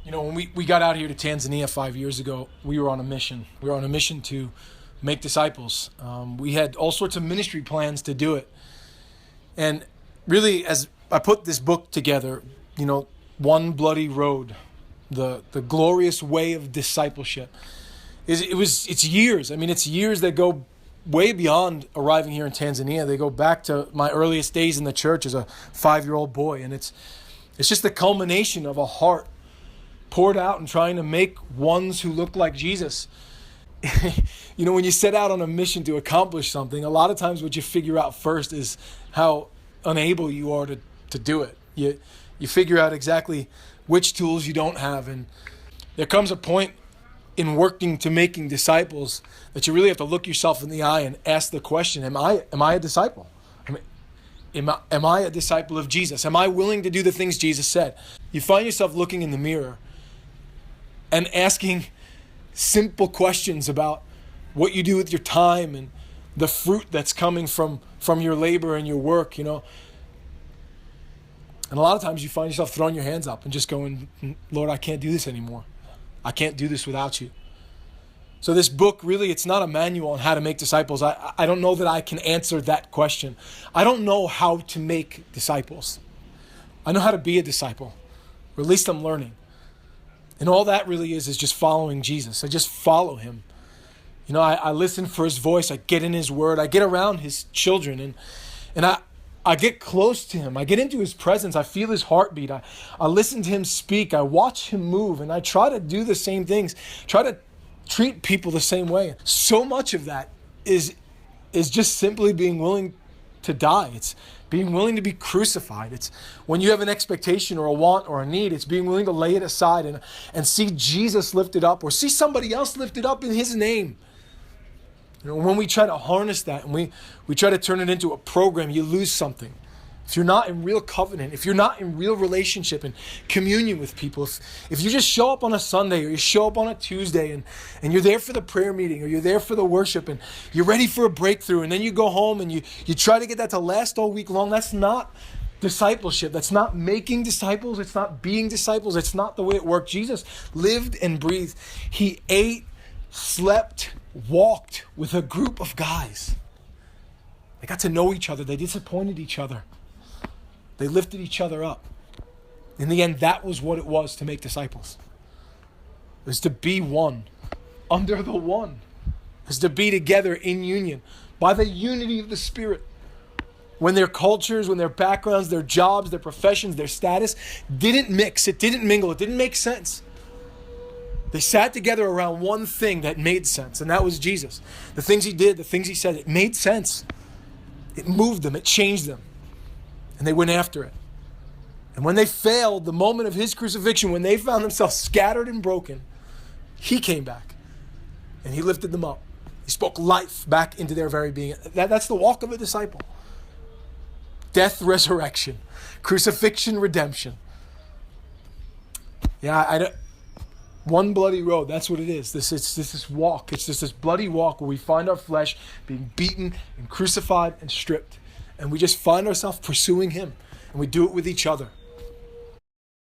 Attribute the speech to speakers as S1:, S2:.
S1: When we got out here to Tanzania 5 years ago, we were on a mission. We were on a mission to make disciples. We had all sorts of ministry plans to do it. And really, as I put this book together, One Bloody Road, the glorious way of discipleship, it's years. It's years that go way beyond arriving here in Tanzania. They go back to my earliest days in the church as a 5-year-old boy. And it's just the culmination of a heart poured out and trying to make ones who look like Jesus. When you set out on a mission to accomplish something, a lot of times what you figure out first is how unable you are to do it. You figure out exactly which tools you don't have. And there comes a point in working to making disciples that you really have to look yourself in the eye and ask the question, am I a disciple? Am I a disciple of Jesus? Am I willing to do the things Jesus said? You find yourself looking in the mirror and asking simple questions about what you do with your time and the fruit that's coming from your labor and your work, And a lot of times you find yourself throwing your hands up and just going, Lord, I can't do this anymore. I can't do this without you. So this book, really, it's not a manual on how to make disciples. I don't know that I can answer that question. I don't know how to make disciples. I know how to be a disciple, or at least I'm learning. And all that really is just following Jesus. I just follow him. I listen for his voice. I get in his word. I get around his children. And I get close to him. I get into his presence. I feel his heartbeat. I listen to him speak. I watch him move. And I try to do the same things. Try to treat people the same way. So much of that is just simply being willing to die. It's being willing to be crucified. It's when you have an expectation or a want or a need, it's being willing to lay it aside and see Jesus lifted up or see somebody else lifted up in his name. When we try to harness that and we try to turn it into a program, you lose something. If you're not in real covenant, if you're not in real relationship and communion with people, if you just show up on a Sunday or you show up on a Tuesday and you're there for the prayer meeting or you're there for the worship and you're ready for a breakthrough and then you go home and you try to get that to last all week long, that's not discipleship. That's not making disciples. It's not being disciples. It's not the way it worked. Jesus lived and breathed. He ate, slept, walked with a group of guys. They got to know each other. They disappointed each other. They lifted each other up. In the end, that was what it was to make disciples. It was to be one, under the one. It was to be together in union, by the unity of the Spirit. When their cultures, when their backgrounds, their jobs, their professions, their status didn't mix, it didn't mingle, it didn't make sense. They sat together around one thing that made sense, and that was Jesus. The things he did, the things he said, it made sense. It moved them, it changed them. And they went after it. And when they failed, the moment of his crucifixion, when they found themselves scattered and broken, he came back and he lifted them up. He spoke life back into their very being. That's the walk of a disciple. Death, resurrection, crucifixion, redemption. One bloody road, that's what it is. This walk. It's just this bloody walk where we find our flesh being beaten and crucified and stripped. And we just find ourselves pursuing him. And we do it with each other.